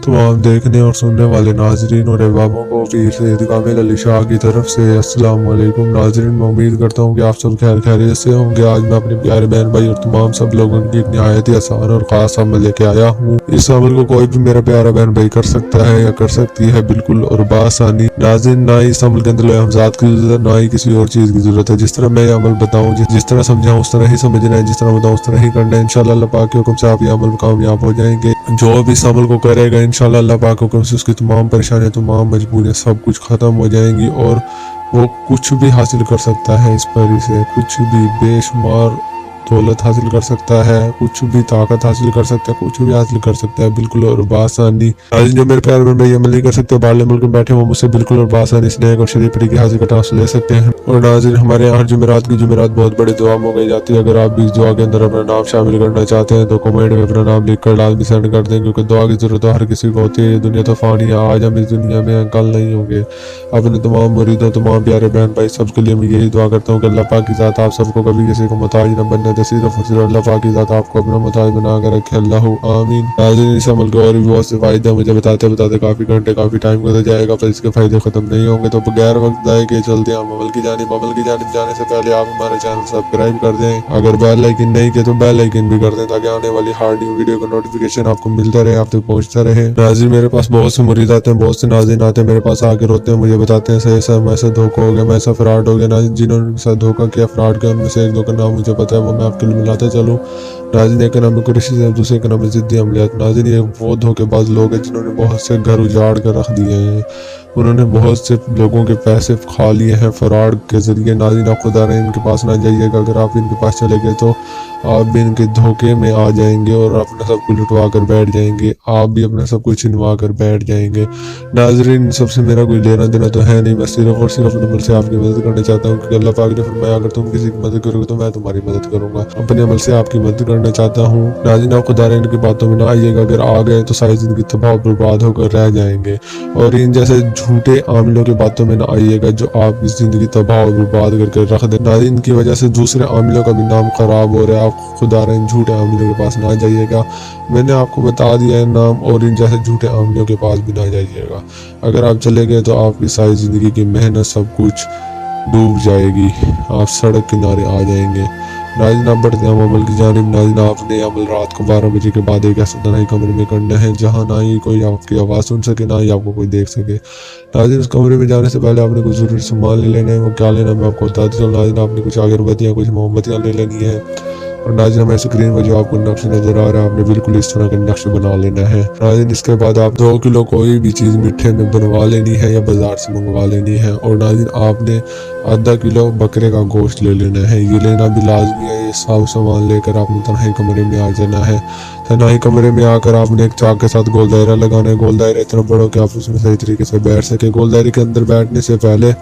तमाम देखने और सुनने वाले नाजरीन और अहबाबों को पीर सैयद कामिल अली शाह की तरफ से अस्सलाम वालेकुम। नाजरीन, मैं उम्मीद करता हूँ कि आप सब खैर खैरियत से होंगे। आज मैं अपने प्यारे बहन भाई और तमाम सब लोगों की एक निहायत ही आसान और ख़ास अमल लेके आया हूँ। इस अमल को कोई भी मेरा प्यारा बहन भाई कर सकता है या कर सकती है, बिल्कुल और बासानी। नाज़रीन, ना ही इस अमल के अंदर हमजात की जरूरत है, ना ही किसी और चीज़ की जरूरत है। जिस तरह मैं ये अमल बताऊँ, जिस तरह समझाऊँ उस तरह ही समझना है, जिस तरह बताऊँ उस तरह ही करना है। इंशाअल्लाह अल्लाह पाक के हुक्म से आप ये अमल में कामयाब हो जाएंगे। जो भी इस अमल को करेगा इंशाअल्लाह अल्लाह पाक के हुक्म से उसकी तमाम परेशानियां, तमाम मजबूरियां सब कुछ खत्म हो जाएंगी और वो कुछ भी हासिल कर सकता है। इस परी से कुछ भी बेशुमार दौलत हासिल कर सकता है, कुछ भी ताकत हासिल कर सकता है, कुछ भी हासिल कर सकता है, बिल्कुल और बासानी। आज जो मेरे प्यार में ये अमल नहीं कर सकते, बाहर मुल्क में बैठे वो मुझसे बिल्कुल और बासानी स्नेह और शरीफ की हासिल का टास्क ले सकते हैं। और नाज़रीन, हमारे यहाँ जुमेरात की जुमेरात बहुत बड़ी दुआ हो गई जाती है। अगर आप भी इस दुआ के अंदर अपना नाम शामिल करना चाहते हैं तो कमेंट में अपना नाम लिख कर लाजमी सेंड कर दें, क्योंकि दुआ की जरूरत हर किसी को होती है। ये दुनिया तो फानी है, आज हम इस दुनिया में हैं, कल नहीं होंगे। अपने तमाम मुरीदों, तमाम प्यारे बहन भाई सबके लिए मैं यही दुआ करता हूँ कि अल्लाह पाक की ज़ात आप सबको कभी किसी को मुताज न बनने दे, सिर्फ और सिर्फ अल्लाह पाक की ज़ात आपको अपना मुताज बना कर रखे। अल्लाह आमीन। नाज़रीन, इस अमल के और भी बहुत से फायदे मुझे बताते बताते काफ़ी घंटे काफ़ी टाइम गुजर जाएगा, पर इसके फायदे ख़त्म नहीं होंगे। तो बगैर वक्त जाए के चलते हैं अमल की जानिब जाने से पहले आप हमारे चैनल सब्सक्राइब कर दें। अगर बेल आइकन नहीं किया तो बेल आइकन भी कर दें, ताकि आने वाली हर न्यू वीडियो का नोटिफिकेशन आपको मिलता रहे, आप तक पहुंचता रहे। नाज़रीन, मेरे पास बहुत से मुरीद आते हैं, बहुत से नाज़रीन आते हैं मेरे पास आके रोते हैं, मुझे बताते हैं सही सर ऐसा धोखा हो गया, मैं ऐसा फ्रॉड हो गया। नाज़रीन, जिन्होंने उनके साथ धोखा किया, फ्रॉड किया, उनमें से एक दो का नाम मुझे पता है, वो मैं आपके लिए मिलाता चलूँ। नाज़रीन, एक का नाम है कुरैशी साहब, दूसरे का नाम है ज़िद्दी अमलियात। नाज़रीन, ये वो धोखेबाज लोग हैं जिन्होंने बहुत से घर उजाड़ कर रख दिए हैं, उन्होंने बहुत से लोगों के पैसे खा लिए हैं फ्रॉड के जरिए। नाज़रीन, आप खुदा रहे इनके पास ना जाइएगा, अगर आप इनके पास चले गए तो आप भी इनके धोखे में आ जाएंगे और अपना सब कुछ लुटवा कर बैठ जाएंगे, आप भी अपना सब कुछ छिनवा कर बैठ जाएंगे। नाज़रीन, सबसे मेरा कोई लेना देना तो है नहीं, मैं सिर्फ और सिर्फ अपने अमल से आपकी मदद करना चाहता हूँ, क्योंकि अल्लाह पाक ने फरमाया अगर तुम किसी की मदद करोगे तो मैं तुम्हारी मदद करूंगा। अपने अमल से आपकी मदद करना चाहता हूँ। नाज़रीन, आप खुदा रहे इनकी बातों में ना आइएगा, अगर आ गए तो सारी जिंदगी तबाह बर्बाद होकर रह जाएंगे। और इन जैसे झूठे आमिलों की बातों में ना आइएगा जो आप इस जिंदगी तबाह और बर्बाद करके रख दे। नाज़रीन, इनकी वजह से दूसरे आमिलों का भी नाम खराब हो रहा है, आप खुदा रहे झूठे आमिलों के पास ना जाइएगा। मैंने आपको बता दिया है नाम, और इन जैसे झूठे आमिलों के पास भी ना जाइएगा। अगर आप चले गए तो आपकी सारी ज़िंदगी की मेहनत सब कुछ डूब जाएगी, आप सड़क किनारे आ जाएंगे। नाज़रीन, आप बढ़ते हैं अमल की जानिब। नाज़रीन, आपने अमल रात को 12 बजे के बाद एक ऐसे तन्हाई कमरे में करना है जहाँ ना ही कोई आपकी आवाज़ सुन सके, ना ही आपको कोई देख सके। नाज़रीन, उस कमरे में जाने से पहले आपने कुछ ज़रूरी सामान ले लेना है। वो क्या लेना है मैं आपको बता देता हूँ। नाज़रीन, आपने कुछ अगरबत्तियाँ, कुछ मोमबत्तियाँ ले लेनी है। और नाज़रीन, हमारे स्क्रीन पर जो आपको नक्श नजर आ रहा है, आपने बिल्कुल इस तरह का नक्श बना लेना है। नाज़रीन, इसके बाद आप 2 किलो कोई भी चीज़ मीठे में बनवा लेनी है या बाजार से मंगवा लेनी है। और नाज़रीन, आपने आधा किलो बकरे का गोश्त ले लेना है, ये लेना भी लाजमी है। ये सब सामान लेकर आपने तन्हाई कमरे में आ जाना है। तन्हाई कमरे में आकर आपने एक चाक के साथ गोल दायरा लगाना है। गोल दायरा इतना बड़ा हो कि आप उसमें सही तरीके से बैठ सके। गोल दायरे के अंदर बैठने से पहले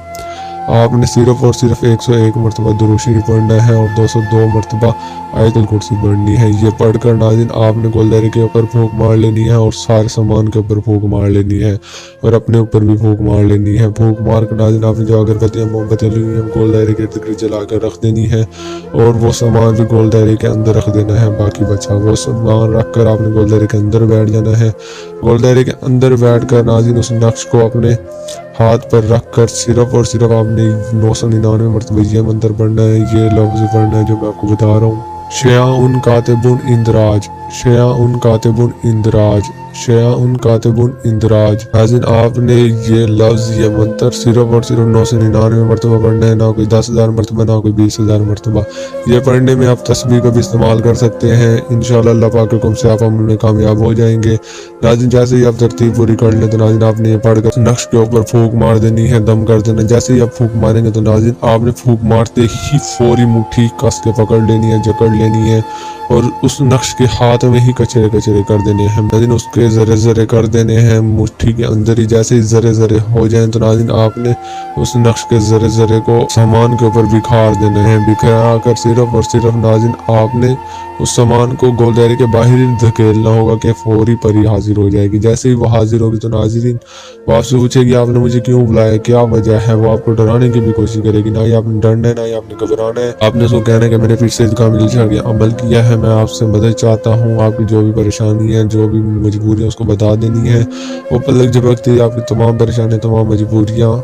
आपने सिर्फ और सिर्फ 101 मरतबा दुरूद शरीफ पढ़ना है और 202 मरतबा आयतुल कुर्सी पढ़नी है। ये पढ़कर नाज़रीन आपने गोल दायरे के ऊपर फूंक मार लेनी है और सारे सामान के ऊपर फूंक मार लेनी है और अपने ऊपर भी फूंक मार लेनी है। फूंक मार कर नाज़रीन आपने जो अगरबत्तियाँ मोमबत्तियाँ ली हुई हैं गोल दायरे के इर्द गिर्द जला कर रख देनी है और वो सामान भी गोल दायरे के अंदर रख देना है। बाकी बचा वो सामान रख कर आपने गोल दायरे के अंदर बैठ जाना है। गोल दायरे के अंदर बैठ कर नाज़रीन उस नक्श को अपने हाथ पर रख कर सिर्फ और सिर्फ आपने 999 मरतबा ये मंत्र पढ़ना है, ये लफ्ज़ पढ़ना है जो मैं आपको बता रहा हूँ। शयाउन कातिबुन इंदराज, शयाउन कातिबुन इंदराज, शयाउन कातिबुन इंदराज। नाज़रीन, आपने ये लफ्ज़ ये मंत्र सिर्फ और सिर्फ 999 मरतबा पढ़ना है, ना कोई 10,000 मरतबा, ना कोई 20,000 मरतबा। ये पढ़ने में आप तस्बीह का भी इस्तेमाल कर सकते हैं। इंशाअल्लाह अल्लाह पाक के हुक्म से आप अमल में कामयाब हो जाएंगे। नाज़रीन, जैसे ही आप तरतीब पूरी कर लें तो नाज़रीन आपने ये पढ़कर नक्श के ऊपर फूंक मार देनी है, दम कर देना। जैसे ही आप फूंक मारेंगे तो नाज़रीन आपने फूंक मारते ही फौरी मुट्ठी कस के पकड़ लेनी है, जकड़ लेनी है और उस नक्श के हाथ में ही कचरे कचरे कर देने हैं। नाज़रीन, उसके जरे जरे कर देने हैं मुट्ठी के अंदर ही। जैसे ही जरे जरे हो जाएं तो नाज़रीन आपने उस नक्श के जरे जरे को सामान के ऊपर बिखार देने हैं। बिखरा कर सिर्फ और सिर्फ नाज़रीन आपने उस सामान को गोल दायरे के बाहर ही धकेलना होगा कि फौरी पर ही हाजिर हो जाएगी। जैसे ही वो हाजिर होगी तो नाज़रीन वो आपसे पूछेगी आपने मुझे क्यों बुलाया, क्या वजह है। वो आपको डराने की भी कोशिश करेगी। ना ही आपने डरना है, ना ही आपने घबराना है। आपने उसको कहना है कि मैंने फिर से कामिल के अमल किया है, मैं आपसे मदद चाहता हूँ, आपकी जो भी परेशानी है, जो भी मजबूरी है, उसको बता देनी है। वो पलक झपकती ही आपकी तमाम परेशानी, तमाम मजबूरियाँ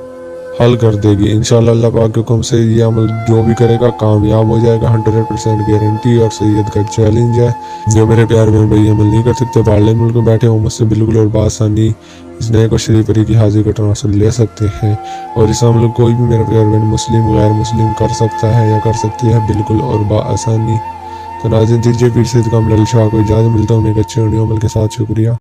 हल कर देगी। इंशाअल्लाह अल्लाह पाक के हुक्म से ये अमल जो भी करेगा कामयाब हो जाएगा। 100% गारंटी और सैयद का चैलेंज है। जो मेरे प्यार बहन भाई अमल नहीं कर सकते, बाहरले मुल्क में बैठे हो, मुझसे बिल्कुल और बासानी इस नए को शरीफ परी की हाजिर का ट्रांसफर ले सकते हैं। और इस अमल कोई भी मेरा प्यार बहन मुस्लिम गैर मुस्लिम कर सकता है या कर सकती है बिल्कुल और बासानी। तो नाज़रीन दीजिए फिर से काम लल शाह को इजाज़त, मिलता हूँ एक अच्छे वीडियो अमल के साथ। शुक्रिया।